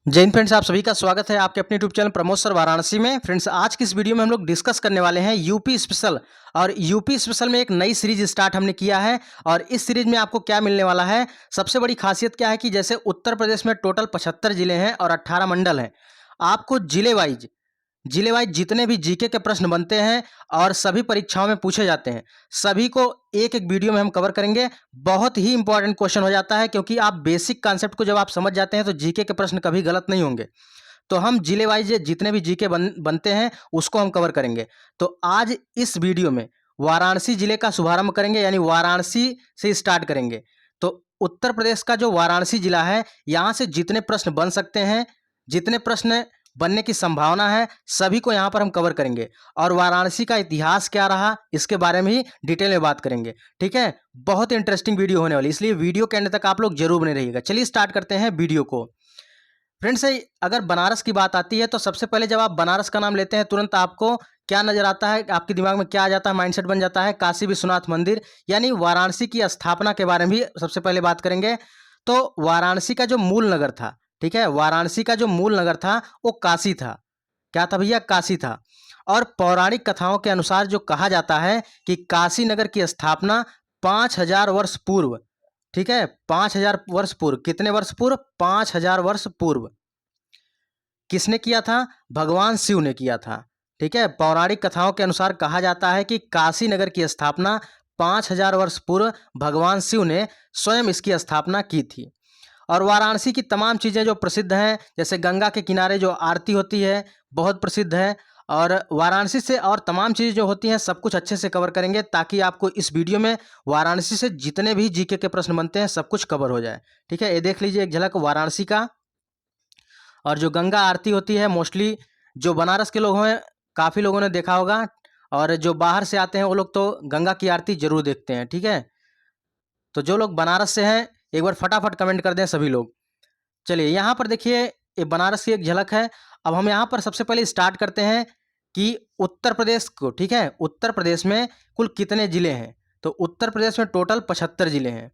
जय हिंद फ्रेंड्स, आप सभी का स्वागत है आपके अपने YouTube channel Pramod sir Varanasi में। फ्रेंड्स, आज की इस वीडियो में हम लोग डिस्कस करने वाले हैं यूपी स्पेशल। और यूपी स्पेशल में एक नई सीरीज स्टार्ट हमने किया है। और इस सीरीज में आपको क्या मिलने वाला है, सबसे बड़ी खासियत क्या है कि जैसे उत्तर प्रदेश में टोटल 75 जिले हैं और 18 मंडल हैं। आपको जिले वाइज जितने भी जीके के प्रश्न बनते हैं और सभी परीक्षाओं में पूछे जाते हैं, सभी को एक एक वीडियो में हम कवर करेंगे। बहुत ही इंपॉर्टेंट क्वेश्चन हो जाता है, क्योंकि आप बेसिक कॉन्सेप्ट को जब आप समझ जाते हैं तो जीके के प्रश्न कभी गलत नहीं होंगे। तो हम जिले वाइज जितने भी जीके बनते हैं उसको हम कवर करेंगे। तो आज इस वीडियो में वाराणसी जिले का शुभारंभ करेंगे, यानी वाराणसी से स्टार्ट करेंगे। तो उत्तर प्रदेश का जो वाराणसी जिला है, यहाँ से जितने प्रश्न बन सकते हैं, जितने प्रश्न बनने की संभावना है, सभी को यहाँ पर हम कवर करेंगे। और वाराणसी का इतिहास क्या रहा, इसके बारे में ही डिटेल में बात करेंगे। ठीक है, बहुत इंटरेस्टिंग वीडियो होने वाली, इसलिए वीडियो के एंड तक आप लोग जरूर बने रहिएगा। चलिए स्टार्ट करते हैं वीडियो को। फ्रेंड्स, अगर बनारस की बात आती है तो सबसे पहले जब आप बनारस का नाम लेते हैं, तुरंत आपको क्या नजर आता है, आपके दिमाग में क्या आ जाता है, माइंडसेट बन जाता है? काशी विश्वनाथ मंदिर, यानी वाराणसी की स्थापना के बारे में भी सबसे पहले बात करेंगे। तो वाराणसी का जो मूल नगर था, ठीक है, वाराणसी का जो मूल नगर था वो काशी था। क्या था भैया? काशी था। और पौराणिक कथाओं के अनुसार जो कहा जाता है कि काशी नगर की स्थापना 5000 वर्ष पूर्व, ठीक है, 5000 वर्ष पूर्व, कितने वर्ष पूर्व? 5000 वर्ष पूर्व किसने किया था? भगवान शिव ने किया था। ठीक है, पौराणिक कथाओं के अनुसार कहा जाता है कि काशी नगर की स्थापना 5000 वर्ष पूर्व भगवान शिव ने स्वयं इसकी स्थापना की थी। और वाराणसी की तमाम चीज़ें जो प्रसिद्ध हैं, जैसे गंगा के किनारे जो आरती होती है, बहुत प्रसिद्ध है। और वाराणसी से और तमाम चीज़ें जो होती हैं, सब कुछ अच्छे से कवर करेंगे, ताकि आपको इस वीडियो में वाराणसी से जितने भी जीके के प्रश्न बनते हैं सब कुछ कवर हो जाए। ठीक है, ये देख लीजिए एक झलक वाराणसी का। और जो गंगा आरती होती है, मोस्टली जो बनारस के लोग हैं, काफ़ी लोगों ने देखा होगा। और जो बाहर से आते हैं वो लोग तो गंगा की आरती जरूर देखते हैं। ठीक है, तो जो लोग बनारस से हैं, एक बार फटाफट कमेंट कर दें सभी लोग। चलिए यहाँ पर देखिए, ये बनारस की एक झलक है। अब हम यहाँ पर सबसे पहले स्टार्ट करते हैं कि उत्तर प्रदेश को, ठीक है, उत्तर प्रदेश में कुल कितने जिले हैं? तो उत्तर प्रदेश में टोटल 75 जिले हैं।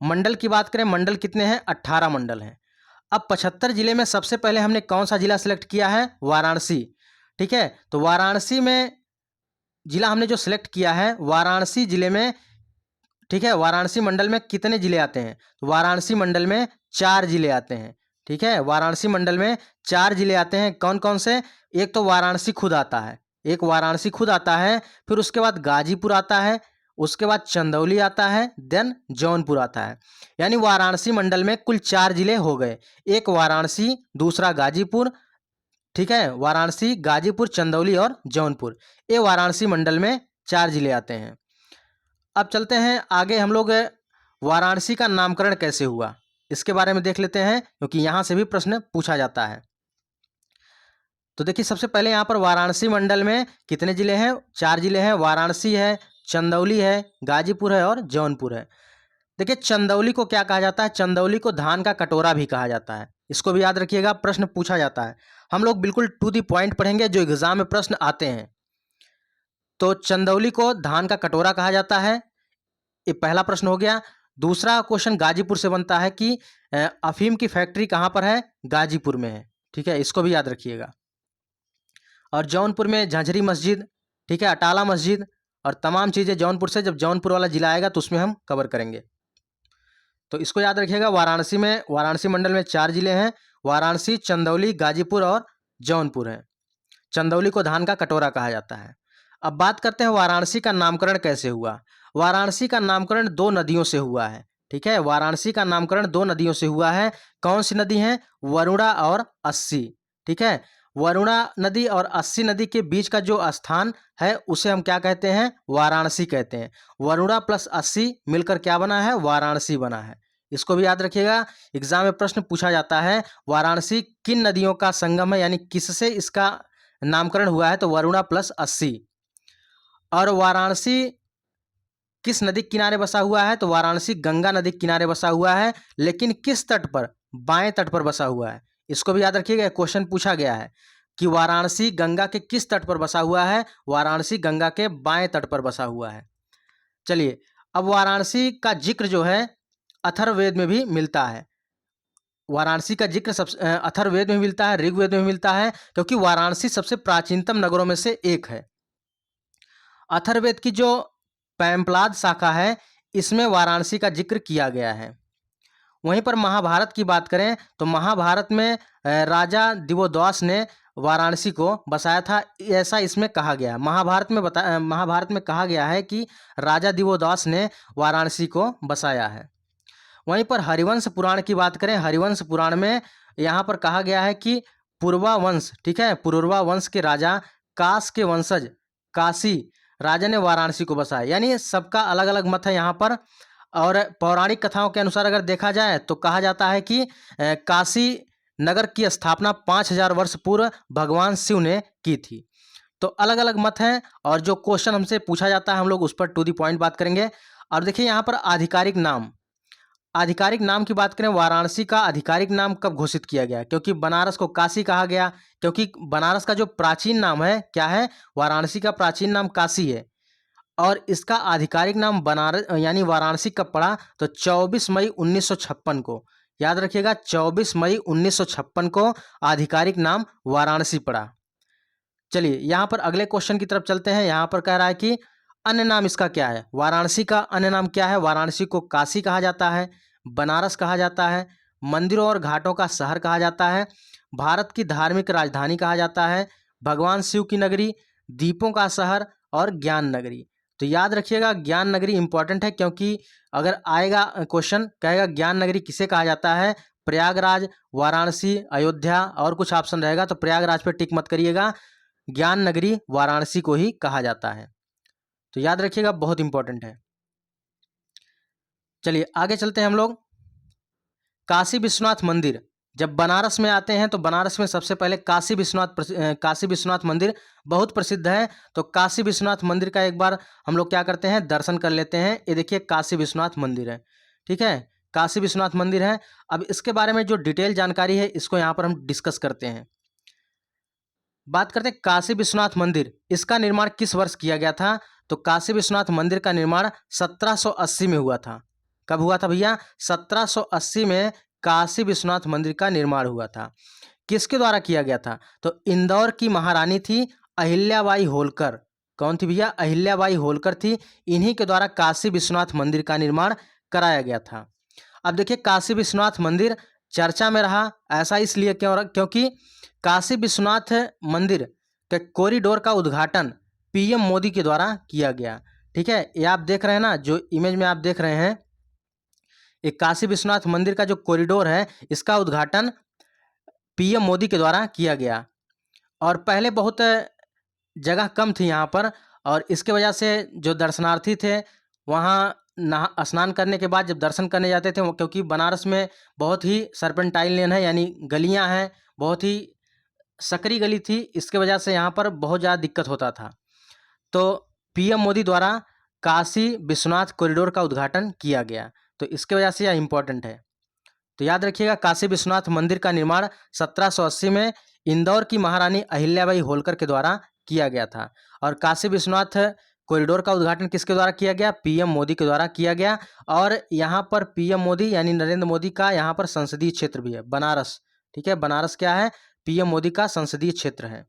मंडल की बात करें, मंडल कितने हैं? 18 मंडल हैं। अब 75 जिले में सबसे पहले हमने कौन सा जिला सेलेक्ट किया है? वाराणसी। ठीक है, तो वाराणसी में जिला हमने जो सिलेक्ट किया है, वाराणसी जिले में, ठीक है, वाराणसी मंडल में कितने जिले आते हैं? तो वाराणसी मंडल में 4 जिले आते हैं। ठीक है, वाराणसी मंडल में 4 जिले आते हैं। कौन कौन से? एक तो वाराणसी खुद आता है, एक वाराणसी खुद आता है, फिर उसके बाद गाजीपुर आता है, उसके बाद चंदौली आता है, देन जौनपुर आता है। यानी वाराणसी मंडल में कुल 4 जिले हो गए। एक वाराणसी, दूसरा गाजीपुर, ठीक है, वाराणसी, गाजीपुर, चंदौली और जौनपुर, ये वाराणसी मंडल में 4 जिले आते हैं। अब चलते हैं आगे, हम लोग वाराणसी का नामकरण कैसे हुआ इसके बारे में देख लेते हैं, क्योंकि यहाँ से भी प्रश्न पूछा जाता है। तो देखिए, सबसे पहले यहाँ पर वाराणसी मंडल में कितने जिले हैं? 4 जिले हैं। वाराणसी है, चंदौली है, गाजीपुर है और जौनपुर है। देखिए, चंदौली को क्या कहा जाता है? चंदौली को धान का कटोरा भी कहा जाता है। इसको भी याद रखिएगा, प्रश्न पूछा जाता है। हम लोग बिल्कुल टू दी पॉइंट पढ़ेंगे, जो एग्जाम में प्रश्न आते हैं। तो चंदौली को धान का कटोरा कहा जाता है, ये पहला प्रश्न हो गया। दूसरा क्वेश्चन गाजीपुर से बनता है कि अफीम की फैक्ट्री कहाँ पर है? गाजीपुर में है। ठीक है, इसको भी याद रखिएगा। और जौनपुर में झांझरी मस्जिद, ठीक है, अटाला मस्जिद और तमाम चीज़ें जौनपुर से, जब जौनपुर वाला जिला आएगा तो उसमें हम कवर करेंगे। तो इसको याद रखिएगा, वाराणसी में, वाराणसी मंडल में 4 जिले हैं। वाराणसी, चंदौली, गाजीपुर और जौनपुर है। चंदौली को धान का कटोरा कहा जाता है। अब बात करते हैं वाराणसी का नामकरण कैसे हुआ। वाराणसी का नामकरण 2 नदियों से हुआ है। ठीक है, वाराणसी का नामकरण 2 नदियों से हुआ है। कौन सी नदी है? वरुणा और अस्सी। ठीक है, वरुणा नदी और अस्सी नदी के बीच का जो स्थान है उसे हम क्या कहते हैं? वाराणसी कहते हैं। वरुणा प्लस अस्सी मिलकर क्या बना है? वाराणसी बना है। इसको भी याद रखिएगा, एग्जाम में प्रश्न पूछा जाता है, वाराणसी किन नदियों का संगम है, यानी किससे इसका नामकरण हुआ है? तो वरुणा प्लस अस्सी। और वाराणसी किस नदी के किनारे बसा हुआ है? तो वाराणसी गंगा नदी के किनारे बसा हुआ है, लेकिन किस तट पर? बाएं तट पर बसा हुआ है। इसको भी याद रखिएगा, क्वेश्चन पूछा गया है कि वाराणसी गंगा के किस तट पर बसा हुआ है? वाराणसी गंगा के बाएं तट पर बसा हुआ है। चलिए, अब वाराणसी का जिक्र जो है अथर्ववेद में भी मिलता है। वाराणसी का जिक्र अथर्ववेद में मिलता है, ऋग्वेद में मिलता है, क्योंकि वाराणसी सबसे प्राचीनतम नगरों में से एक है। अथर्ववेद की जो पैम्पलाद शाखा है, इसमें वाराणसी का जिक्र किया गया है। वहीं पर महाभारत की बात करें तो महाभारत में राजा दिवोदास ने वाराणसी को बसाया था, ऐसा इसमें कहा गया है। महाभारत में कहा गया है कि राजा दिवोदास ने वाराणसी को बसाया है। वहीं पर हरिवंश पुराण की बात करें, हरिवंश पुराण में यहाँ पर कहा गया है कि पूर्वा वंश, ठीक है, पूर्वा वंश के राजा काश के वंशज काशी राजा ने वाराणसी को बसाया। यानी सबका अलग अलग मत है यहाँ पर। और पौराणिक कथाओं के अनुसार अगर देखा जाए तो कहा जाता है कि काशी नगर की स्थापना 5000 वर्ष पूर्व भगवान शिव ने की थी। तो अलग अलग मत हैं, और जो क्वेश्चन हमसे पूछा जाता है हम लोग उस पर टू दी पॉइंट बात करेंगे। और देखिए यहाँ पर आधिकारिक नाम की बात करें, वाराणसी का आधिकारिक नाम कब घोषित किया गया? क्योंकि बनारस को काशी कहा गया, क्योंकि बनारस का जो प्राचीन नाम है क्या है? वाराणसी का प्राचीन नाम काशी है, और इसका आधिकारिक नाम बनारस यानी वाराणसी कब पड़ा? तो 24 मई 1956 को। याद रखिएगा, 24 मई 1956 को आधिकारिक नाम वाराणसी पड़ा। चलिए यहाँ पर अगले क्वेश्चन की तरफ चलते हैं। यहाँ पर कह रहा है कि अन्य नाम इसका क्या है? वाराणसी का अन्य नाम क्या है? वाराणसी को काशी कहा जाता है, बनारस कहा जाता है, मंदिरों और घाटों का शहर कहा जाता है, भारत की धार्मिक राजधानी कहा जाता है, भगवान शिव की नगरी, दीपों का शहर और ज्ञान नगरी। तो याद रखिएगा, ज्ञान नगरी इंपॉर्टेंट है, क्योंकि अगर आएगा क्वेश्चन कहेगा ज्ञान नगरी किसे कहा जाता है? प्रयागराज, वाराणसी, अयोध्या और कुछ ऑप्शन रहेगा, तो प्रयागराज पे टिक मत करिएगा, ज्ञान नगरी वाराणसी को ही कहा जाता है। तो याद रखिएगा, बहुत इंपॉर्टेंट है। चलिए आगे चलते हैं हम लोग। काशी विश्वनाथ मंदिर, जब बनारस में आते हैं तो बनारस में सबसे पहले काशी विश्वनाथ मंदिर बहुत प्रसिद्ध है। तो काशी विश्वनाथ मंदिर का एक बार हम लोग क्या करते हैं, दर्शन कर लेते हैं। ये देखिए काशी विश्वनाथ मंदिर है, ठीक है, काशी विश्वनाथ मंदिर है। अब इसके बारे में जो डिटेल जानकारी है इसको यहाँ पर हम डिस्कस करते हैं। बात करते हैं काशी विश्वनाथ मंदिर, इसका निर्माण किस वर्ष किया गया था? तो काशी विश्वनाथ मंदिर का निर्माण 1780 में हुआ था। कब हुआ था भैया? 1780 में काशी विश्वनाथ मंदिर का निर्माण हुआ था। किसके द्वारा किया गया था? तो इंदौर की महारानी थी अहिल्याबाई होलकर। कौन थी भैया? अहिल्याबाई होलकर थी। इन्हीं के द्वारा काशी विश्वनाथ मंदिर का निर्माण कराया गया था। अब देखिए काशी विश्वनाथ मंदिर चर्चा में रहा, ऐसा इसलिए क्योंकि काशी विश्वनाथ मंदिर के कॉरिडोर का उद्घाटन पीएम मोदी के द्वारा किया गया। ठीक है, ये आप देख रहे हैं ना, जो इमेज में आप देख रहे हैं, एक काशी विश्वनाथ मंदिर का जो कॉरिडोर है इसका उद्घाटन पीएम मोदी के द्वारा किया गया। और पहले बहुत जगह कम थी यहाँ पर, और इसके वजह से जो दर्शनार्थी थे वहाँ नहा स्नान करने के बाद जब दर्शन करने जाते थे, क्योंकि बनारस में बहुत ही सर्पेंटाइल लेन है, यानी गलियाँ हैं, बहुत ही सकरी गली थी, इसके वजह से यहाँ पर बहुत ज़्यादा दिक्कत होता था। तो पीएम मोदी द्वारा काशी विश्वनाथ कॉरिडोर का उद्घाटन किया गया, तो इसके वजह से यह इम्पोर्टेंट है। तो याद रखिएगा, काशी विश्वनाथ मंदिर का निर्माण 1780 में इंदौर की महारानी अहिल्याबाई होलकर के द्वारा किया गया था। और काशी विश्वनाथ कॉरिडोर का उद्घाटन किसके द्वारा किया गया? पीएम मोदी के द्वारा किया गया। और यहाँ पर पीएम मोदी यानी नरेंद्र मोदी का यहाँ पर संसदीय क्षेत्र भी है बनारस। ठीक है, बनारस क्या है? पीएम मोदी का संसदीय क्षेत्र है।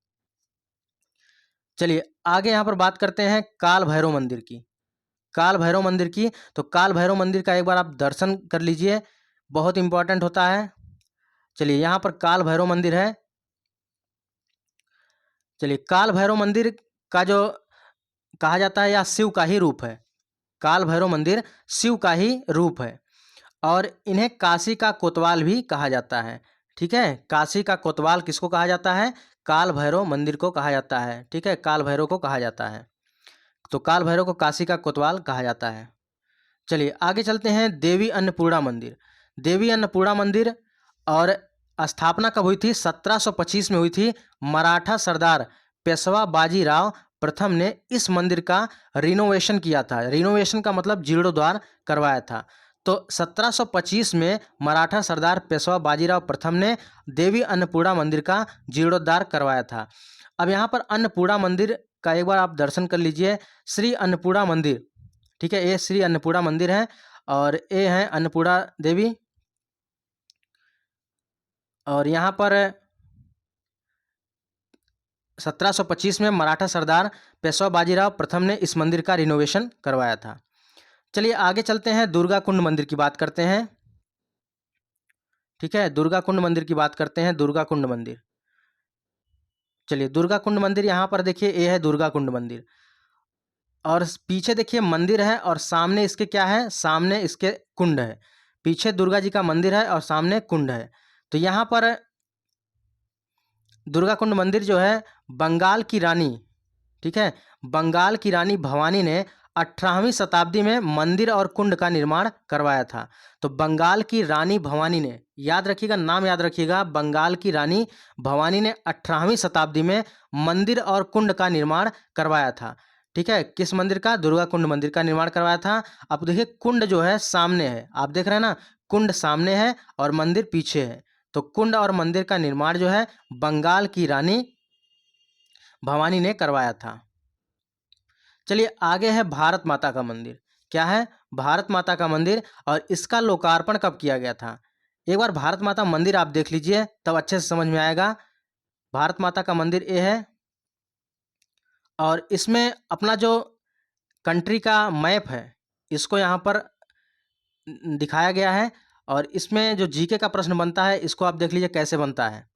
चलिए आगे यहाँ पर बात करते हैं काल भैरव मंदिर की। काल भैरव मंदिर की, तो काल भैरव मंदिर का एक बार आप दर्शन कर लीजिए, बहुत इंपॉर्टेंट होता है। चलिए यहाँ पर काल भैरव मंदिर है। चलिए काल भैरव मंदिर का जो कहा जाता है यह शिव का ही रूप है। काल भैरव मंदिर शिव का ही रूप है, और इन्हें काशी का कोतवाल भी कहा जाता है। ठीक है, काशी का कोतवाल किसको कहा जाता है? काल भैरव मंदिर को कहा जाता है। ठीक है, काल भैरव को कहा जाता है, तो काल भैरव को काशी का कोतवाल कहा जाता है। चलिए आगे चलते हैं देवी अन्नपूर्णा मंदिर। देवी अन्नपूर्णा मंदिर और स्थापना कब हुई थी? 1725 में हुई थी। मराठा सरदार पेशवा बाजीराव प्रथम ने इस मंदिर का रिनोवेशन किया था। रिनोवेशन का मतलब जीर्णोद्धार करवाया था। तो 1725 में मराठा सरदार पेशवा बाजीराव प्रथम ने देवी अन्नपूर्णा मंदिर का जीर्णोद्धार करवाया था। अब यहाँ पर अन्नपूर्णा मंदिर का एक बार आप दर्शन कर लीजिए। श्री अन्नपूर्णा मंदिर, ठीक है, ये श्री अन्नपूर्णा मंदिर है, और ये है अन्नपूर्णा देवी। और यहाँ पर 1725 में मराठा सरदार पेशवा बाजीराव प्रथम ने इस मंदिर का रिनोवेशन करवाया था। चलिए आगे चलते हैं, दुर्गा कुंड मंदिर की बात करते हैं। ठीक है, दुर्गा कुंड मंदिर की बात करते हैं। दुर्गा कुंड मंदिर, चलिए दुर्गा कुंड मंदिर यहाँ पर देखिए, ये है दुर्गा कुंड मंदिर। और पीछे देखिए मंदिर है और सामने इसके क्या है, सामने इसके कुंड है। पीछे दुर्गा जी का मंदिर है और सामने कुंड है। तो यहाँ पर दुर्गा कुंड मंदिर जो है बंगाल की रानी, ठीक है, बंगाल की रानी भवानी ने 18वीं शताब्दी में मंदिर और कुंड का निर्माण करवाया था। तो बंगाल की रानी भवानी ने, याद रखिएगा, नाम याद रखिएगा, बंगाल की रानी भवानी ने 18वीं शताब्दी में मंदिर और कुंड का निर्माण करवाया था। ठीक है, किस मंदिर का? दुर्गा कुंड मंदिर का निर्माण करवाया था। अब देखिए कुंड जो है सामने है, आप देख रहे हैं ना, कुंड सामने है और मंदिर पीछे है। तो कुंड और मंदिर का निर्माण जो है बंगाल की रानी भवानी ने करवाया था। चलिए आगे है भारत माता का मंदिर। क्या है? भारत माता का मंदिर। और इसका लोकार्पण कब किया गया था? एक बार भारत माता मंदिर आप देख लीजिए, तब अच्छे से समझ में आएगा। भारत माता का मंदिर ये है और इसमें अपना जो कंट्री का मैप है इसको यहाँ पर दिखाया गया है। और इसमें जो जीके का प्रश्न बनता है इसको आप देख लीजिए कैसे बनता है।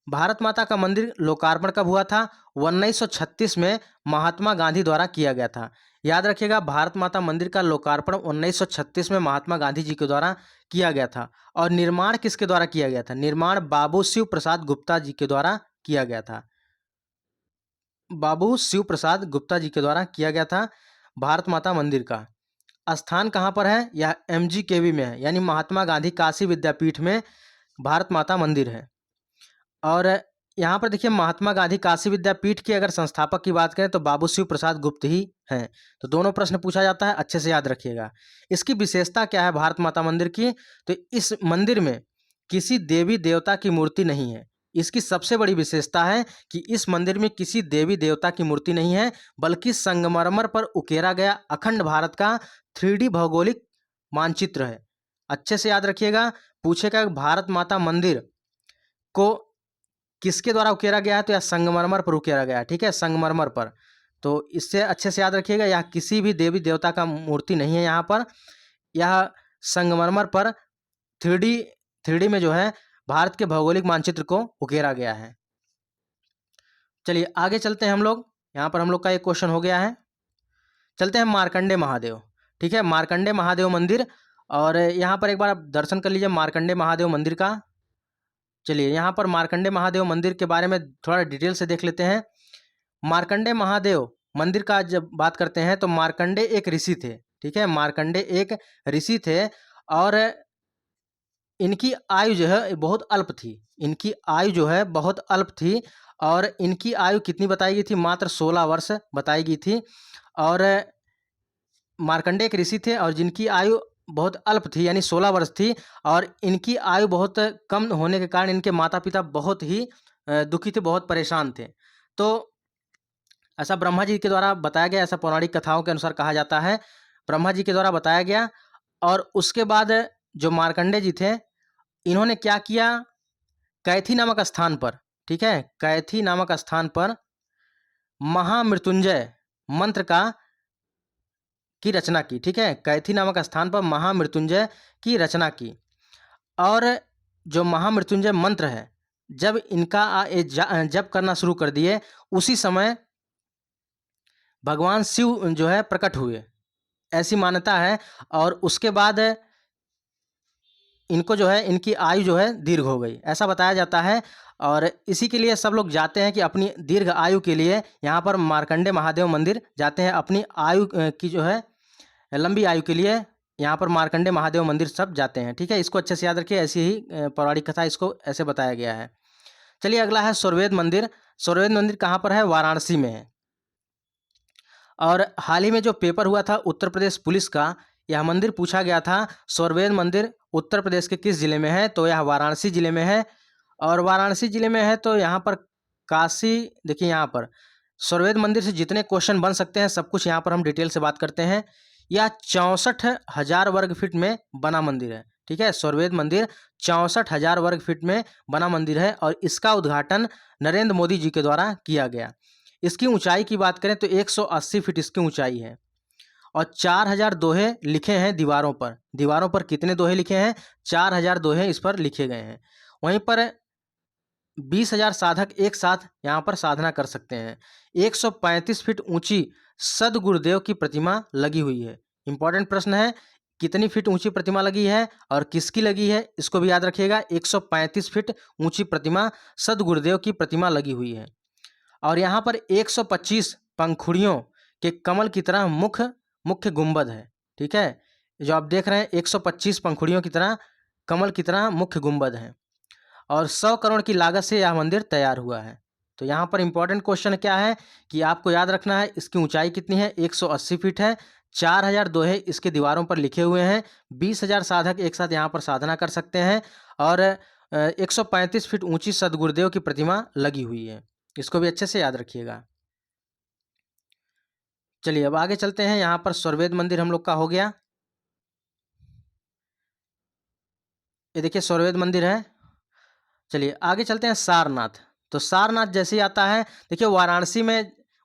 भारत माता का मंदिर लोकार्पण कब हुआ था? 1936 में महात्मा गांधी द्वारा किया गया था। याद रखिएगा, भारत माता मंदिर का लोकार्पण 1936 में महात्मा गांधी जी के द्वारा किया गया था। और निर्माण किसके द्वारा किया गया था? निर्माण बाबू शिव प्रसाद गुप्ता जी के द्वारा किया गया था। बाबू शिव प्रसाद गुप्ता जी के द्वारा किया गया था। भारत माता मंदिर का स्थान कहाँ पर है? यह MGKV में है, यानी महात्मा गांधी काशी विद्यापीठ में भारत माता मंदिर है। और यहाँ पर देखिए महात्मा गांधी काशी विद्यापीठ के अगर संस्थापक की बात करें तो बाबू शिव प्रसाद गुप्त ही हैं। तो दोनों प्रश्न पूछा जाता है, अच्छे से याद रखिएगा। इसकी विशेषता क्या है भारत माता मंदिर की? तो इस मंदिर में किसी देवी देवता की मूर्ति नहीं है। इसकी सबसे बड़ी विशेषता है कि इस मंदिर में किसी देवी देवता की मूर्ति नहीं है, बल्कि संगमरमर पर उकेरा गया अखंड भारत का 3D भौगोलिक मानचित्र है। अच्छे से याद रखिएगा, पूछेगा भारत माता मंदिर को किसके द्वारा उकेरा गया है? तो यह संगमरमर पर उकेरा गया है। ठीक है, संगमरमर पर। तो इससे अच्छे से याद रखिएगा, यह किसी भी देवी देवता का मूर्ति नहीं है। यहाँ पर यह संगमरमर पर 3D में जो है भारत के भौगोलिक मानचित्र को उकेरा गया है। चलिए आगे चलते हैं हम लोग। यहाँ पर हम लोग का एक क्वेश्चन हो गया है। चलते हैं मार्कंडे महादेव। ठीक है, मार्कंडे महादेव मंदिर। और यहाँ पर एक बार आप दर्शन कर लीजिए मार्कंडे महादेव मंदिर का। चलिए यहाँ पर मार्कंडे महादेव मंदिर के बारे में थोड़ा डिटेल से देख लेते हैं। मार्कंडे महादेव मंदिर का जब बात करते हैं तो मार्कंडे एक ऋषि थे। ठीक है, मार्कंडे एक ऋषि थे और इनकी आयु जो है बहुत अल्प थी। इनकी आयु जो है बहुत अल्प थी और इनकी आयु कितनी बताई गई थी? मात्र 16 वर्ष बताई गई थी। और मार्कंडे एक ऋषि थे और जिनकी आयु बहुत अल्प थी, यानी 16 वर्ष थी। और इनकी आयु बहुत कम होने के कारण इनके माता पिता बहुत ही दुखी थे, बहुत परेशान थे। तो ऐसा ब्रह्मा जी के द्वारा बताया गया, ऐसा पौराणिक कथाओं के अनुसार कहा जाता है, ब्रह्मा जी के द्वारा बताया गया। और उसके बाद जो मार्कंडे जी थे इन्होंने क्या किया? कैथी नामक स्थान पर, ठीक है, कैथी नामक स्थान पर महामृत्युंजय मंत्र की रचना की। ठीक है, कैथी नामक स्थान पर महामृत्युंजय की रचना की। और जो महामृत्युंजय मंत्र है, जब इनका जप करना शुरू कर दिए, उसी समय भगवान शिव जो है प्रकट हुए, ऐसी मान्यता है। और उसके बाद इनको जो है, इनकी आयु जो है दीर्घ हो गई, ऐसा बताया जाता है। और इसी के लिए सब लोग जाते हैं कि अपनी दीर्घ आयु के लिए यहाँ पर मार्कंडे महादेव मंदिर जाते हैं। अपनी आयु की जो है लंबी आयु के लिए यहाँ पर मार्कंडे महादेव मंदिर सब जाते हैं। ठीक है, इसको अच्छे से याद रखिए, ऐसी ही पौराणिक कथा इसको ऐसे बताया गया है। चलिए अगला है सूर्यवेद मंदिर। सूर्यवेद मंदिर कहाँ पर है? वाराणसी में है। और हाल ही में जो पेपर हुआ था उत्तर प्रदेश पुलिस का, यह मंदिर पूछा गया था सूर्यवेद मंदिर उत्तर प्रदेश के किस जिले में है? तो यह वाराणसी जिले में है। और वाराणसी जिले में है तो यहाँ पर काशी, देखिए यहाँ पर सूर्यवेद मंदिर से जितने क्वेश्चन बन सकते हैं सब कुछ यहाँ पर हम डिटेल से बात करते हैं। यह 64,000 वर्ग फीट में बना मंदिर है। ठीक है, सौरवेद मंदिर 64,000 वर्ग फीट में बना मंदिर है और इसका उद्घाटन नरेंद्र मोदी जी के द्वारा किया गया। इसकी ऊंचाई की बात करें तो 180 फीट इसकी ऊंचाई है और 4,000 दोहे लिखे हैं दीवारों पर। दीवारों पर कितने दोहे लिखे हैं? 4,000 दोहे इस पर लिखे गए हैं। वहीं पर 20,000 साधक एक साथ यहाँ पर साधना कर सकते हैं। 135 फीट ऊंची सदगुरुदेव की प्रतिमा लगी हुई है। इंपॉर्टेंट प्रश्न है, कितनी फीट ऊंची प्रतिमा लगी है और किसकी लगी है, इसको भी याद रखिएगा। 135 फीट ऊंची प्रतिमा सदगुरुदेव की प्रतिमा लगी हुई है और यहाँ पर 125 पंखुड़ियों के कमल की तरह मुख्य गुंबद है। ठीक है, जो आप देख रहे हैं 125 पंखुड़ियों की तरह कमल की तरह मुख्य गुंबद है और 100 करोड़ की लागत से यह मंदिर तैयार हुआ है। तो यहाँ पर इंपॉर्टेंट क्वेश्चन क्या है कि आपको याद रखना है इसकी ऊंचाई कितनी है, 180 फीट है, 4,000 दोहे इसके दीवारों पर लिखे हुए हैं, 20,000 साधक एक साथ यहाँ पर साधना कर सकते हैं और 135 फीट ऊंची सदगुरुदेव की प्रतिमा लगी हुई है। इसको भी अच्छे से याद रखिएगा। चलिए अब आगे चलते हैं। यहाँ पर सौरवेद मंदिर हम लोग का हो गया। ये देखिए सौरवेद मंदिर है। चलिए आगे चलते हैं सारनाथ। तो सारनाथ जैसे ही आता है, देखिए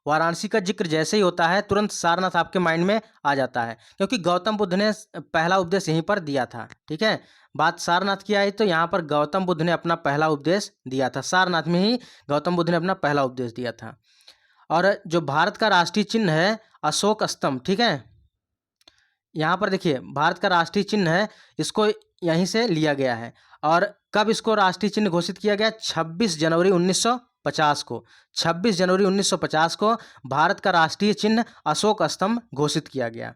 वाराणसी का जिक्र जैसे ही होता है तुरंत सारनाथ आपके माइंड में आ जाता है, क्योंकि गौतम बुद्ध ने पहला उपदेश यहीं पर दिया था। ठीक है, बात सारनाथ की आई तो यहाँ पर गौतम बुद्ध ने अपना पहला उपदेश दिया था। सारनाथ में ही गौतम बुद्ध ने अपना पहला उपदेश दिया था। और जो भारत का राष्ट्रीय चिन्ह है अशोक स्तंभ, ठीक है, यहाँ पर देखिए भारत का राष्ट्रीय चिन्ह है, इसको यहीं से लिया गया है। और कब इसको राष्ट्रीय चिन्ह घोषित किया गया? 26 जनवरी 1950 को। 26 जनवरी 1950 को भारत का राष्ट्रीय चिन्ह अशोक स्तंभ घोषित किया गया।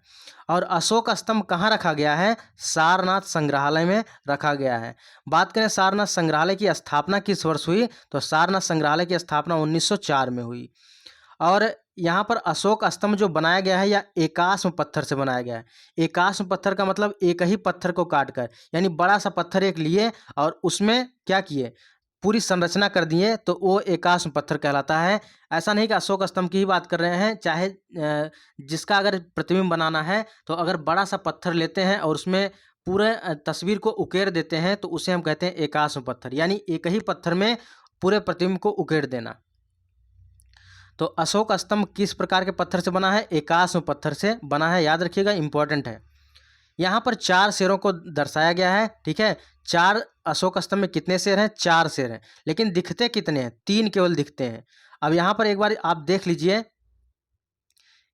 और अशोक स्तंभ कहाँ रखा गया है? सारनाथ संग्रहालय में रखा गया है। बात करें सारनाथ संग्रहालय की स्थापना किस वर्ष हुई, तो सारनाथ संग्रहालय की स्थापना 1904 में हुई। और यहाँ पर अशोक स्तंभ जो बनाया गया है या एकाश्म पत्थर से बनाया गया है। एकाश्म पत्थर का मतलब एक ही पत्थर को काट कर, यानी बड़ा सा पत्थर एक लिए और उसमें क्या किए, पूरी संरचना कर दिए, तो वो एकाश्म पत्थर कहलाता है। ऐसा नहीं कि अशोक स्तंभ की ही बात कर रहे हैं, चाहे जिसका अगर प्रतिबिंब बनाना है तो अगर बड़ा सा पत्थर लेते हैं और उसमें पूरे तस्वीर को उकेर देते हैं तो उसे हम कहते हैं एकाश्म पत्थर, यानी एक ही पत्थर में पूरे प्रतिबिंब को उकेर देना। तो अशोक स्तंभ किस प्रकार के पत्थर से बना है? एकाश्म पत्थर से बना है, याद रखिएगा, इंपॉर्टेंट है। यहाँ पर 4 शेरों को दर्शाया गया है। ठीक है, 4 अशोक स्तंभ में कितने शेर हैं? 4 शेर हैं, लेकिन दिखते कितने हैं? 3 केवल दिखते हैं। अब यहाँ पर एक बार आप देख लीजिए,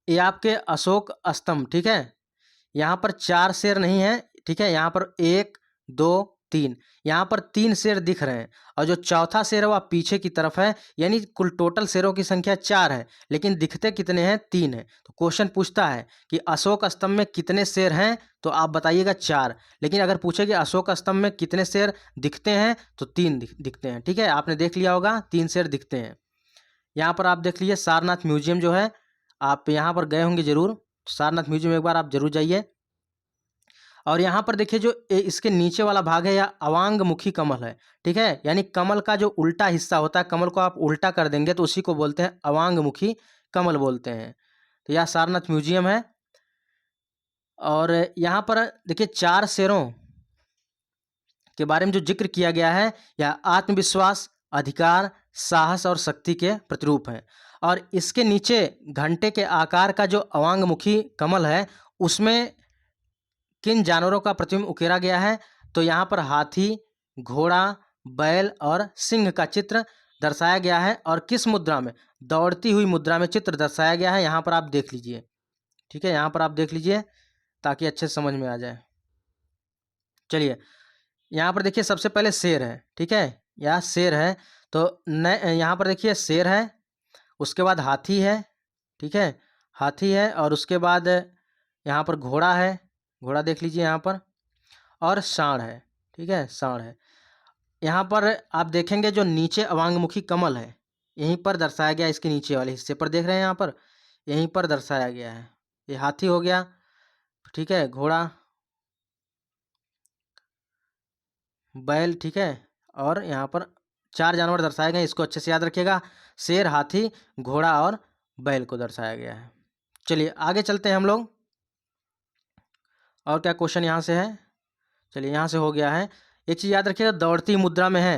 ये आपके अशोक स्तंभ, ठीक है, यहाँ पर 4 शेर नहीं है। ठीक है, यहाँ पर 1 2 3, यहाँ पर 3 शेर दिख रहे हैं और जो चौथा शेर है वह पीछे की तरफ है, यानी कुल टोटल शेरों की संख्या 4 है, लेकिन दिखते कितने हैं? 3 है। तो क्वेश्चन पूछता है कि अशोक स्तंभ में कितने शेर हैं, तो आप बताइएगा 4। लेकिन अगर पूछे कि अशोक स्तंभ में कितने शेर दिखते हैं, तो 3 दिखते हैं। ठीक है, आपने देख लिया होगा, 3 शेर दिखते हैं। यहाँ पर आप देख लीजिए सारनाथ म्यूजियम जो है, आप यहाँ पर गए होंगे जरूर, सारनाथ म्यूजियम एक बार आप जरूर जाइए। और यहाँ पर देखिए जो इसके नीचे वाला भाग है यह अवांगमुखी कमल है। ठीक है, यानी कमल का जो उल्टा हिस्सा होता है, कमल को आप उल्टा कर देंगे तो उसी को बोलते हैं अवांगमुखी कमल बोलते हैं। तो यह सारनाथ म्यूजियम है। और यहाँ पर देखिए 4 शेरों के बारे में जो जिक्र किया गया है, यह आत्मविश्वास, अधिकार, साहस और शक्ति के प्रतिरूप हैं। और इसके नीचे घंटे के आकार का जो अवांगमुखी कमल है उसमें किन जानवरों का प्रतिबिंब उकेरा गया है, तो यहाँ पर हाथी, घोड़ा, बैल और सिंह का चित्र दर्शाया गया है। और किस मुद्रा में? दौड़ती हुई मुद्रा में चित्र दर्शाया गया है। यहाँ पर आप देख लीजिए। ठीक है, यहाँ पर आप देख लीजिए ताकि अच्छे से समझ में आ जाए। चलिए यहाँ पर देखिए सबसे पहले शेर है। ठीक है, यह शेर है, तो यहाँ पर देखिए शेर है, उसके बाद हाथी है। ठीक है, हाथी है और उसके बाद यहाँ पर घोड़ा है, घोड़ा देख लीजिए यहाँ पर, और सांड है। ठीक है, सांड है। यहाँ पर आप देखेंगे जो नीचे अवांगमुखी कमल है यहीं पर दर्शाया गया, इसके नीचे वाले हिस्से पर देख रहे हैं, यहाँ पर यहीं पर दर्शाया गया है। ये हाथी हो गया, ठीक है, घोड़ा, बैल, ठीक है, और यहाँ पर 4 जानवर दर्शाए गए, इसको अच्छे से याद रखिएगा। शेर, हाथी, घोड़ा और बैल को दर्शाया गया है। चलिए आगे चलते हैं हम लोग, और क्या क्वेश्चन यहाँ से है। चलिए यहाँ से हो गया है। एक चीज़ याद रखिएगा, दौड़ती हुई मुद्रा में है,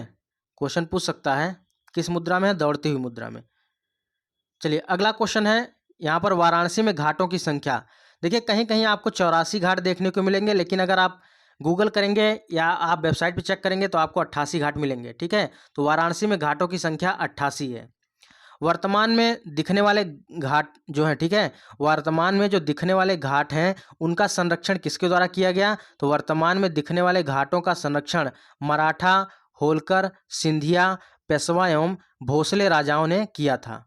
क्वेश्चन पूछ सकता है किस मुद्रा में है, दौड़ती हुई मुद्रा में। चलिए अगला क्वेश्चन है यहाँ पर, वाराणसी में घाटों की संख्या। देखिए कहीं कहीं आपको 84 घाट देखने को मिलेंगे, लेकिन अगर आप गूगल करेंगे या आप वेबसाइट पे चेक करेंगे तो आपको 88 घाट मिलेंगे। ठीक है, तो वाराणसी में घाटों की संख्या 88 है। वर्तमान में दिखने वाले घाट जो है, ठीक है, वर्तमान में जो दिखने वाले घाट हैं उनका संरक्षण किसके द्वारा किया गया? तो वर्तमान में दिखने वाले घाटों का संरक्षण मराठा, होलकर, सिंधिया, पेशवा एवं भोसले राजाओं ने किया था।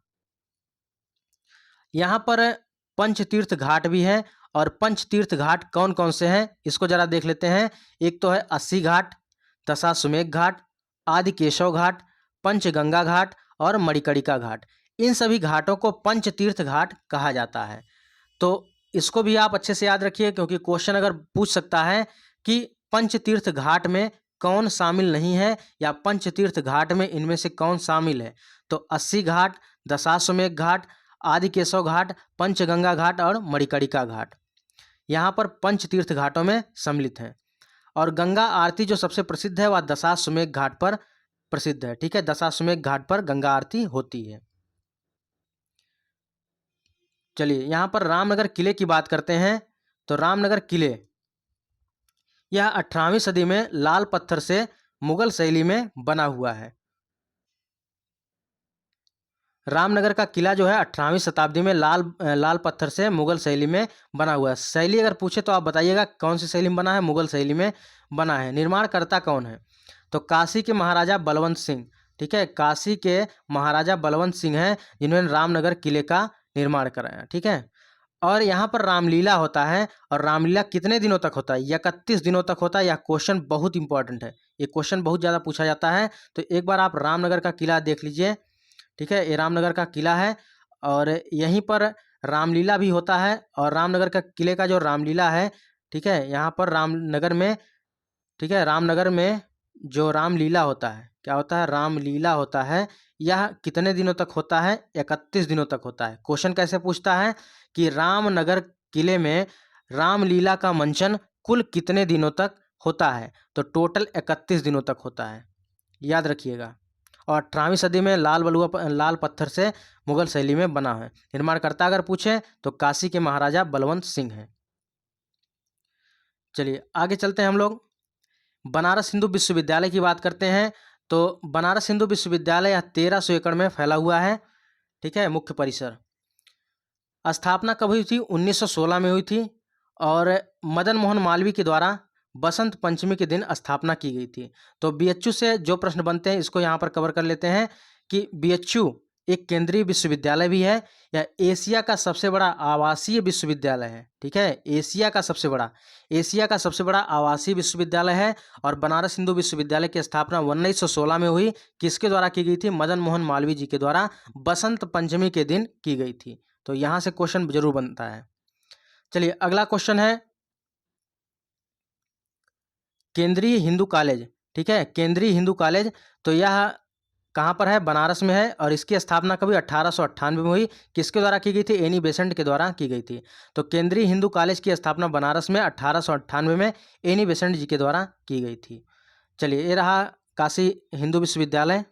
यहाँ पर पंचतीर्थ घाट भी है, और पंचतीर्थ घाट कौन कौन से हैं इसको जरा देख लेते हैं। एक तो है अस्सी घाट, दशाश्वमेध घाट, आदि केशव घाट, पंचगंगा घाट और मणिकर्णिका घाट। इन सभी घाटों को पंचतीर्थ घाट कहा जाता है। तो इसको भी आप अच्छे से याद रखिए, क्योंकि क्वेश्चन अगर पूछ सकता है कि पंचतीर्थ घाट में कौन शामिल नहीं है, या पंचतीर्थ घाट में इनमें से कौन शामिल है, तो अस्सी घाट, दशाश्वमेध घाट, आदि केशव घाट, पंचगंगा घाट और मणिकर्णिका घाट यहाँ पर पंचतीर्थ घाटों में सम्मिलित हैं। और गंगा आरती जो सबसे प्रसिद्ध है वह दशाश्वमेध घाट पर प्रसिद्ध है। ठीक है, दशाश्वमेध घाट पर गंगा आरती होती है। चलिए यहाँ पर रामनगर किले की बात करते हैं। तो रामनगर किले यह 18वीं सदी में लाल पत्थर से मुगल शैली में बना हुआ है। रामनगर का किला जो है 18वीं शताब्दी में लाल पत्थर से मुगल शैली में बना हुआ है। शैली अगर पूछे तो आप बताइएगा कौन सी शैली में बना है? मुगल शैली में बना है। निर्माणकर्ता कौन है? तो काशी के महाराजा बलवंत सिंह। ठीक है, काशी के महाराजा बलवंत सिंह हैं जिन्होंने रामनगर किले का निर्माण कराया। ठीक है, और यहाँ पर रामलीला होता है, और रामलीला कितने दिनों तक होता है? 31 दिनों तक होता है। यह क्वेश्चन बहुत इंपॉर्टेंट है, ये क्वेश्चन बहुत ज़्यादा पूछा जाता है। तो एक बार आप रामनगर का किला देख लीजिए। ठीक है, ये रामनगर का किला है, और यहीं पर रामलीला भी होता है। और रामनगर का किले का जो रामलीला है, ठीक है, यहाँ पर रामनगर में, ठीक है, रामनगर में जो रामलीला होता है, क्या होता है? रामलीला होता है। यह कितने दिनों तक होता है? 31 दिनों तक होता है। क्वेश्चन कैसे पूछता है कि रामनगर किले में रामलीला का मंचन कुल कितने दिनों तक होता है? तो टोटल 31 दिनों तक होता है, याद रखिएगा। और 18वीं सदी में लाल पत्थर से मुगल शैली में बना है। निर्माणकर्ता अगर पूछे तो काशी के महाराजा बलवंत सिंह हैं। चलिए आगे चलते हैं हम लोग। बनारस हिंदू विश्वविद्यालय की बात करते हैं। तो बनारस हिंदू विश्वविद्यालय 1300 एकड़ में फैला हुआ है। ठीक है, मुख्य परिसर। स्थापना कब हुई थी? 1916 में हुई थी, और मदन मोहन मालवीय के द्वारा बसंत पंचमी के दिन स्थापना की गई थी। तो बीएचयू से जो प्रश्न बनते हैं इसको यहाँ पर कवर कर लेते हैं कि बीएचयू एक केंद्रीय विश्वविद्यालय भी है, या एशिया का सबसे बड़ा आवासीय विश्वविद्यालय है। ठीक है, एशिया का सबसे बड़ा आवासीय विश्वविद्यालय है। और बनारस हिंदू विश्वविद्यालय की स्थापना 1916 में हुई। किसके द्वारा की गई थी? मदन मोहन मालवीय जी के द्वारा बसंत पंचमी के दिन की गई थी। तो यहाँ से क्वेश्चन जरूर बनता है। चलिए अगला क्वेश्चन है केंद्रीय हिंदू कॉलेज। ठीक है, केंद्रीय हिंदू कॉलेज, तो यह कहाँ पर है? बनारस में है। और इसकी स्थापना कभी 1898 में हुई। किसके द्वारा की गई थी? एनी बेसेंट के द्वारा की गई थी। तो केंद्रीय हिंदू कॉलेज की स्थापना बनारस में 1898 में एनी बेसेंट जी के द्वारा की गई थी। चलिए ये रहा काशी हिंदू विश्वविद्यालय।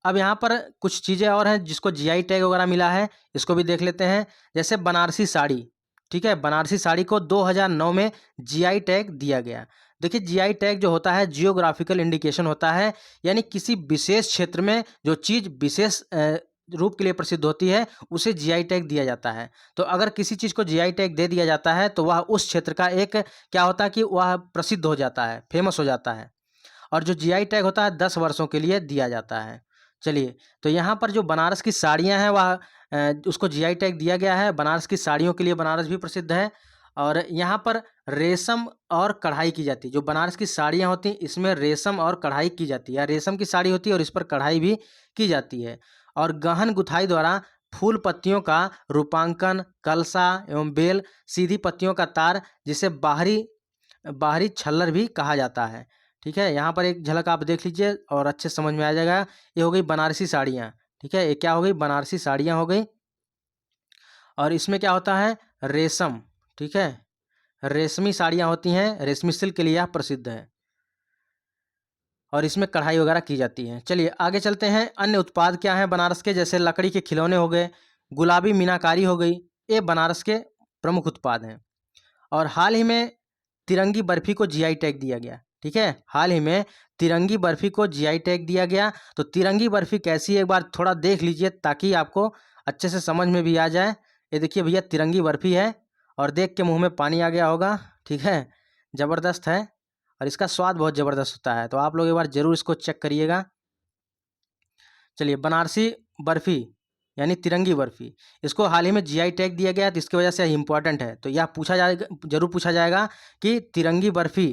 अब यहाँ पर कुछ चीज़ें और हैं जिसको जीआई टैग वगैरह मिला है, इसको भी देख लेते हैं। जैसे बनारसी साड़ी। ठीक है, बनारसी साड़ी को 2009 में जीआई टैग दिया गया। देखिए जीआई टैग जो होता है जियोग्राफिकल इंडिकेशन होता है, यानी किसी विशेष क्षेत्र में जो चीज़ विशेष रूप के लिए प्रसिद्ध होती है उसे जीआई टैग दिया जाता है। तो अगर किसी चीज़ को जीआई टैग दे दिया जाता है तो वह उस क्षेत्र का एक क्या होता है कि वह प्रसिद्ध हो जाता है, फेमस हो जाता है। और जो जीआई टैग होता है 10 वर्षों के लिए दिया जाता है। चलिए, तो यहाँ पर जो बनारस की साड़ियाँ हैं वह उसको जीआई टैग दिया गया है। बनारस की साड़ियों के लिए बनारस भी प्रसिद्ध है। और यहाँ पर रेशम और कढ़ाई की जाती है। जो बनारस की साड़ियाँ होती हैं इसमें रेशम और कढ़ाई की जाती है, या रेशम की साड़ी होती है और इस पर कढ़ाई भी की जाती है। और गहन गुथाई द्वारा फूल पत्तियों का रूपांकन, कलसा एवं बेल, सीधी पत्तियों का तार, जिसे बाहरी छल्लर भी कहा जाता है। ठीक है, यहाँ पर एक झलक आप देख लीजिए और अच्छे समझ में आ जाएगा। ये हो गई बनारसी साड़ियाँ। ठीक है, ये क्या हो गई? बनारसी साड़ियाँ हो गई। और इसमें क्या होता है? रेशम। ठीक है, रेशमी साड़ियाँ होती हैं, रेशमी सिल्क के लिए यह प्रसिद्ध है और इसमें कढ़ाई वगैरह की जाती है। चलिए आगे चलते हैं। अन्य उत्पाद क्या हैं बनारस के, जैसे लकड़ी के खिलौने हो गए, गुलाबी मीनाकारी हो गई, ये बनारस के प्रमुख उत्पाद हैं। और हाल ही में तिरंगी बर्फी को जीआई टैग दिया गया। ठीक है, हाल ही में तिरंगी बर्फी को जीआई टैग दिया गया। तो तिरंगी बर्फी कैसी है एक बार थोड़ा देख लीजिए ताकि आपको अच्छे से समझ में भी आ जाए। ये देखिए भैया तिरंगी बर्फी है और देख के मुंह में पानी आ गया होगा। ठीक है, ज़बरदस्त है और इसका स्वाद बहुत ज़बरदस्त होता है, तो आप लोग एक बार ज़रूर इसको चेक करिएगा। चलिए बनारसी बर्फ़ी यानी तिरंगी बर्फ़ी, इसको हाल ही में जीआई टैग दिया गया है, तो इसकी वजह से इम्पॉर्टेंट है। तो यह पूछा जाएगा, ज़रूर पूछा जाएगा कि तिरंगी बर्फ़ी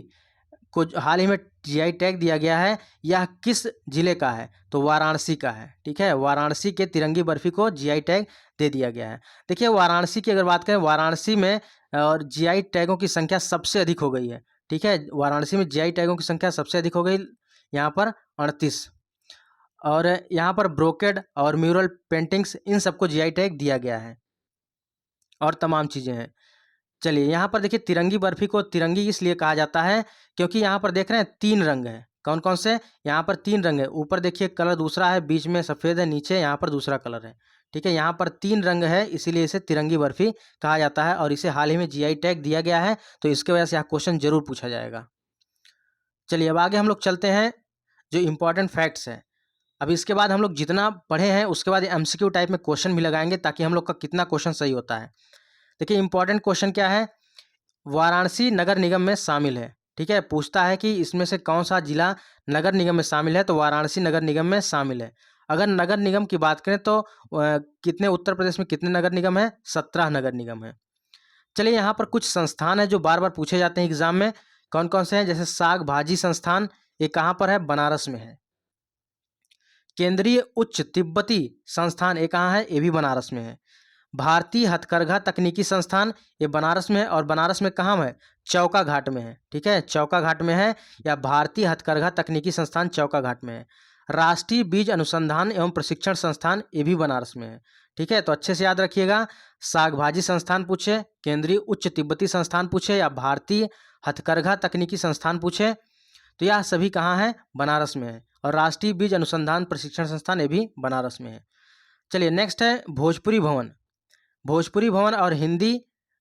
को हाल ही में जीआई टैग दिया गया है, यह किस ज़िले का है? तो वाराणसी का है। ठीक है, वाराणसी के तिरंगी बर्फ़ी को जीआई टैग दे दिया गया है। देखिए वाराणसी की अगर बात करें, वाराणसी में और जीआई टैगों की संख्या सबसे अधिक हो गई है। ठीक है, वाराणसी में जीआई टैगों की संख्या सबसे अधिक हो गई, यहाँ पर 38। और यहाँ पर ब्रोकेड और म्यूरल पेंटिंग्स इन सबको जीआई टैग दिया गया है और तमाम चीज़ें हैं। चलिए यहाँ पर देखिए तिरंगी बर्फ़ी को तिरंगी इसलिए कहा जाता है क्योंकि यहाँ पर देख रहे हैं 3 रंग हैं। कौन कौन से? यहाँ पर 3 रंग है। ऊपर देखिए कलर दूसरा है, बीच में सफ़ेद है, नीचे यहाँ पर दूसरा कलर है। ठीक है, यहाँ पर 3 रंग है, इसीलिए इसे तिरंगी बर्फ़ी कहा जाता है और इसे हाल ही में जीआई टैग दिया गया है, तो इसकी वजह से यहाँ क्वेश्चन ज़रूर पूछा जाएगा। चलिए अब आगे हम लोग चलते हैं जो इम्पोर्टेंट फैक्ट्स हैं। अब इसके बाद हम लोग जितना पढ़े हैं उसके बाद एमसीक्यू टाइप में क्वेश्चन भी लगाएंगे ताकि हम लोग का कितना क्वेश्चन सही होता है। देखिए इंपॉर्टेंट क्वेश्चन क्या है, वाराणसी नगर निगम में शामिल है। ठीक है, पूछता है कि इसमें से कौन सा जिला नगर निगम में शामिल है, तो वाराणसी नगर निगम में शामिल है। अगर नगर निगम की बात करें तो कितने उत्तर प्रदेश में कितने नगर निगम है? 17 नगर निगम है। चलिए यहाँ पर कुछ संस्थान है जो बार बार पूछे जाते हैं एग्जाम में, कौन कौन से हैं? जैसे साग भाजी संस्थान, ये कहाँ पर है? बनारस में है। केंद्रीय उच्च तिब्बती संस्थान, ये कहाँ है? ये भी बनारस में है। भारतीय हथकरघा तकनीकी संस्थान, ये बनारस में है और बनारस में कहाँ है? चौका घाट में है। ठीक है, चौका घाट में है, या भारतीय हथकरघा तकनीकी संस्थान चौका घाट में है। राष्ट्रीय बीज अनुसंधान एवं प्रशिक्षण संस्थान, ये भी बनारस में है। ठीक है, तो अच्छे से याद रखिएगा, साग भाजी संस्थान पूछे, केंद्रीय उच्च तिब्बती संस्थान पूछे, या भारतीय हथकरघा तकनीकी संस्थान पूछे, तो यह सभी कहाँ है? बनारस में है। और राष्ट्रीय बीज अनुसंधान प्रशिक्षण संस्थान, ये भी बनारस में है। चलिए नेक्स्ट है भोजपुरी भवन। भोजपुरी भवन और हिंदी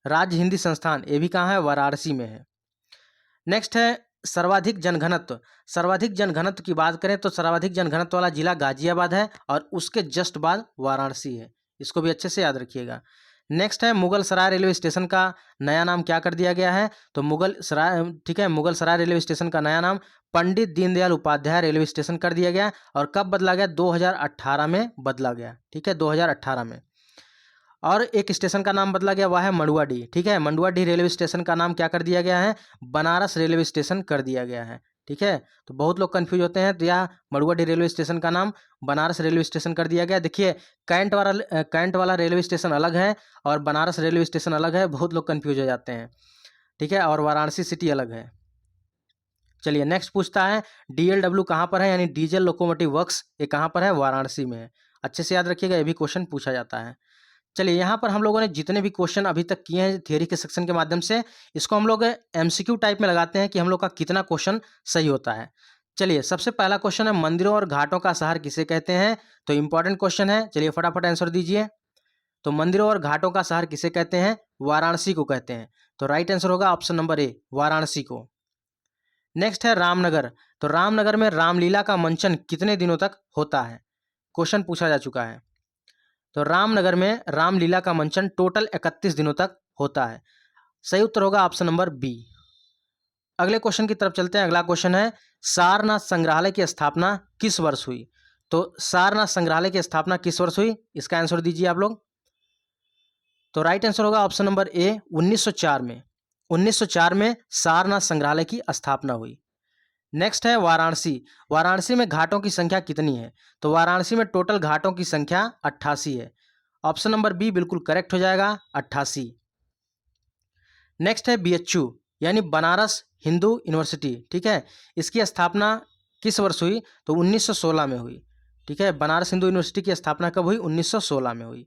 राज्य हिंदी संस्थान, ये भी कहाँ है? वाराणसी में है। नेक्स्ट है सर्वाधिक जनघनत्व। सर्वाधिक जनघनत्व की बात करें तो सर्वाधिक जनघनत्व वाला जिला गाजियाबाद है और उसके जस्ट बाद वाराणसी है। इसको भी अच्छे से याद रखिएगा। नेक्स्ट है मुगल सराय रेलवे स्टेशन का नया नाम क्या कर दिया गया है? तो मुगल सराय, ठीक है, मुगल सराय रेलवे स्टेशन का नया नाम पंडित दीनदयाल उपाध्याय रेलवे स्टेशन कर दिया गया। और कब बदला गया? 2018 में बदला गया। ठीक है, 2018 में। और एक स्टेशन का नाम बदला गया, वह है मंडुआडीह। ठीक है, मंडुआडीह रेलवे स्टेशन का नाम क्या कर दिया गया है? बनारस रेलवे स्टेशन कर दिया गया है। ठीक है, तो बहुत लोग कंफ्यूज होते हैं, तो यह मंडुआडीह रेलवे स्टेशन का नाम बनारस रेलवे स्टेशन कर दिया गया। देखिए कैंट वाला रेलवे स्टेशन अलग है और बनारस रेलवे स्टेशन अलग है, बहुत लोग कंफ्यूज हो जाते हैं। ठीक है, और वाराणसी सिटी अलग है। चलिए नेक्स्ट पूछता है डीएलडब्ल्यू कहाँ पर है, यानी डीजल लोकोमोटिव वर्क्स, ये कहाँ पर है? वाराणसी में है। अच्छे से याद रखिएगा, ये भी क्वेश्चन पूछा जाता है। चलिए यहाँ पर हम लोगों ने जितने भी क्वेश्चन अभी तक किए हैं थियोरी के सेक्शन के माध्यम से, इसको हम लोग एमसीक्यू टाइप में लगाते हैं कि हम लोग का कितना क्वेश्चन सही होता है। चलिए सबसे पहला क्वेश्चन है मंदिरों और घाटों का शहर किसे कहते हैं? तो इंपॉर्टेंट क्वेश्चन है, चलिए फटाफट आंसर दीजिए। तो मंदिरों और घाटों का शहर किसे कहते हैं? वाराणसी को कहते हैं। तो राइट आंसर होगा ऑप्शन नंबर ए, वाराणसी को। नेक्स्ट है रामनगर। तो रामनगर में रामलीला का मंचन कितने दिनों तक होता है? क्वेश्चन पूछा जा चुका है। तो रामनगर में रामलीला का मंचन टोटल 31 दिनों तक होता है। सही उत्तर होगा ऑप्शन नंबर बी। अगले क्वेश्चन की तरफ चलते हैं। अगला क्वेश्चन है सारनाथ संग्रहालय की स्थापना किस वर्ष हुई? तो सारनाथ संग्रहालय की स्थापना किस वर्ष हुई? इसका आंसर दीजिए आप लोग। तो राइट आंसर होगा ऑप्शन नंबर ए, 1904 में। 1904 में सारनाथ संग्रहालय की स्थापना हुई। नेक्स्ट है वाराणसी। वाराणसी में घाटों की संख्या कितनी है? तो वाराणसी में टोटल घाटों की संख्या 88 है। ऑप्शन नंबर बी बिल्कुल करेक्ट हो जाएगा, 88। नेक्स्ट है बीएचयू यानी बनारस हिंदू यूनिवर्सिटी। ठीक है, इसकी स्थापना किस वर्ष हुई? तो 1916 में हुई। ठीक है, बनारस हिंदू यूनिवर्सिटी की स्थापना कब हुई? 1916 में हुई।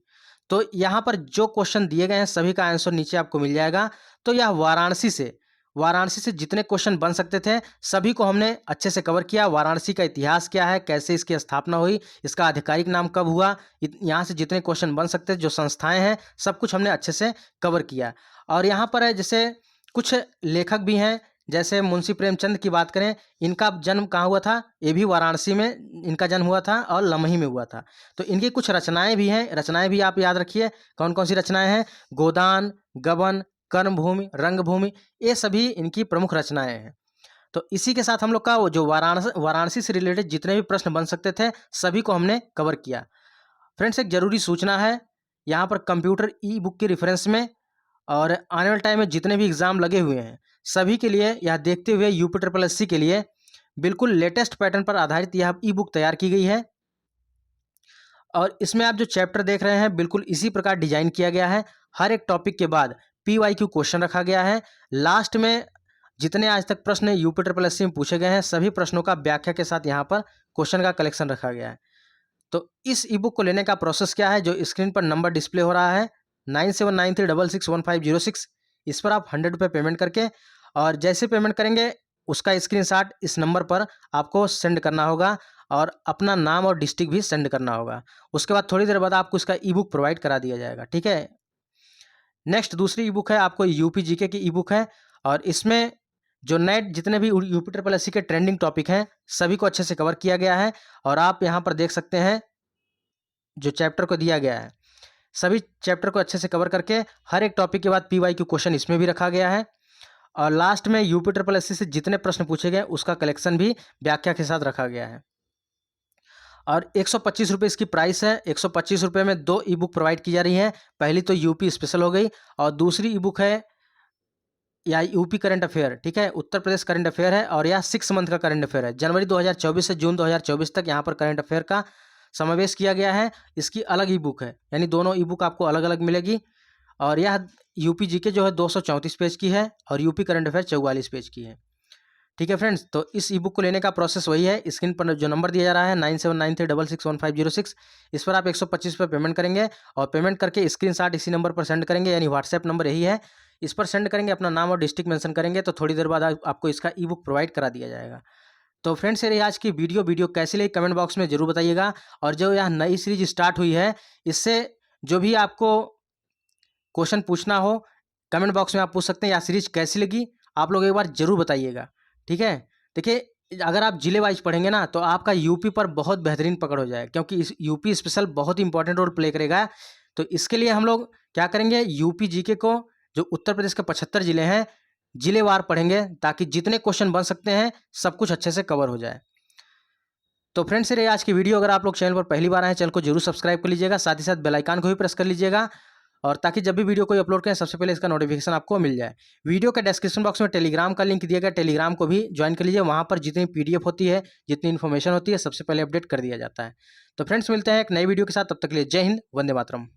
तो यहाँ पर जो क्वेश्चन दिए गए हैं सभी का आंसर नीचे आपको मिल जाएगा। तो यह वाराणसी से जितने क्वेश्चन बन सकते थे सभी को हमने अच्छे से कवर किया। वाराणसी का इतिहास क्या है, कैसे इसकी स्थापना हुई, इसका आधिकारिक नाम कब हुआ, यहाँ से जितने क्वेश्चन बन सकते थे, जो संस्थाएं हैं, सब कुछ हमने अच्छे से कवर किया। और यहाँ पर है जैसे कुछ लेखक भी हैं, जैसे मुंशी प्रेमचंद की बात करें, इनका जन्म कहाँ हुआ था, ये भी वाराणसी में इनका जन्म हुआ था और लमही में हुआ था। तो इनकी कुछ रचनाएं भी हैं, रचनाएं भी आप याद रखिए कौन कौन सी रचनाएं हैं। गोदान, गबन, कर्मभूमि, रंगभूमि, ये सभी इनकी प्रमुख रचनाएं हैं। तो इसी के साथ हम लोग का वो जो वाराणसी से रिलेटेड जितने भी प्रश्न बन सकते थे सभी को हमने कवर किया। फ्रेंड्स, एक जरूरी सूचना है, यहाँ पर कंप्यूटर ई बुक के रेफरेंस में और आने वाले टाइम में जितने भी एग्जाम लगे हुए हैं सभी के लिए यह देखते हुए UPSSC के लिए बिल्कुल लेटेस्ट पैटर्न पर आधारित यह ई बुक तैयार की गई है। और इसमें आप जो चैप्टर देख रहे हैं बिल्कुल इसी प्रकार डिजाइन किया गया है। हर एक टॉपिक के बाद PYQ क्वेश्चन रखा गया है। लास्ट में जितने आज तक प्रश्न UPSSC में पूछे गए हैं सभी प्रश्नों का व्याख्या के साथ यहाँ पर क्वेश्चन का कलेक्शन रखा गया है। तो इस ई बुक को लेने का प्रोसेस क्या है, जो स्क्रीन पर नंबर डिस्प्ले हो रहा है 9793661506, इस पर आप 100 रुपये पेमेंट करके और जैसे पेमेंट करेंगे उसका स्क्रीनशॉट इस नंबर पर आपको सेंड करना होगा और अपना नाम और डिस्ट्रिक्ट भी सेंड करना होगा। उसके बाद थोड़ी देर बाद आपको इसका ई बुक प्रोवाइड करा दिया जाएगा। ठीक है। नेक्स्ट दूसरी ई बुक है आपको यूपी जीके की ई बुक है और इसमें जो नेट जितने भी UPSSC के ट्रेंडिंग टॉपिक हैं सभी को अच्छे से कवर किया गया है। और आप यहाँ पर देख सकते हैं जो चैप्टर को दिया गया है सभी चैप्टर को अच्छे से कवर करके हर एक टॉपिक के बाद PYQ क्वेश्चन इसमें भी रखा गया है। और लास्ट में UPSSC से जितने प्रश्न पूछे गए उसका कलेक्शन भी व्याख्या के साथ रखा गया है। और 125 रुपये इसकी प्राइस है। 125 रुपये में 2 ई बुक प्रोवाइड की जा रही हैं। पहली तो यूपी स्पेशल हो गई और दूसरी ई बुक है या यूपी करंट अफेयर। ठीक है, उत्तर प्रदेश करंट अफेयर है और यह 6 मंथ का करंट अफेयर है। जनवरी 2024 से जून 2024 तक यहाँ पर करंट अफेयर का समावेश किया गया है। इसकी अलग ई बुक है, यानी दोनों ई बुक आपको अलग अलग मिलेगी। और यह यूपी जीके जो है 234 पेज की है और यूपी करंट अफेयर 44 पेज की है। ठीक है फ्रेंड्स, तो इस ई बुक को लेने का प्रोसेस वही है। स्क्रीन पर जो नंबर दिया जा रहा है 9793661506, इस पर आप 125 रुपये पेमेंट करेंगे और पेमेंट करके स्क्रीनशॉट इसी नंबर पर सेंड करेंगे, यानी व्हाट्सएप नंबर यही है। इस पर सेंड करेंगे, अपना नाम और डिस्ट्रिक्ट मेंशन करेंगे तो थोड़ी देर बाद आपको इसका ई बुक प्रोवाइड करा दिया जाएगा। तो फ्रेंड्स, ये रही आज की वीडियो कैसी लगी कमेंट बॉक्स में जरूर बताइएगा। और जो यह नई सीरीज स्टार्ट हुई है इससे जो भी आपको क्वेश्चन पूछना हो कमेंट बॉक्स में आप पूछ सकते हैं। यह सीरीज कैसी लगी आप लोग एक बार जरूर बताइएगा। ठीक है, देखिए अगर आप जिले वाइज पढ़ेंगे ना तो आपका यूपी पर बहुत बेहतरीन पकड़ हो जाए, क्योंकि इस यूपी स्पेशल बहुत ही इंपॉर्टेंट रोल प्ले करेगा। तो इसके लिए हम लोग क्या करेंगे, यूपी जीके को जो उत्तर प्रदेश के 75 जिले हैं जिलेवार पढ़ेंगे ताकि जितने क्वेश्चन बन सकते हैं सब कुछ अच्छे से कवर हो जाए। तो फ्रेंड्स, ये आज की वीडियो। अगर आप लोग चैनल पर पहली बार आए चैनल को जरूर सब्सक्राइब कर लीजिएगा, साथ ही साथ बेल आइकन को भी प्रेस कर लीजिएगा और ताकि जब भी वीडियो कोई अपलोड करें सबसे पहले इसका नोटिफिकेशन आपको मिल जाए। वीडियो के डिस्क्रिप्शन बॉक्स में टेलीग्राम का लिंक दिया गया, टेलीग्राम को भी ज्वाइन कर लीजिए। वहाँ पर जितनी PDF होती है, जितनी इन्फॉर्मेशन होती है सबसे पहले अपडेट कर दिया जाता है। तो फ्रेंड्स, मिलते हैं एक नई वीडियो के साथ, तब तक के लिए जय हिंद, वंदे मातरम।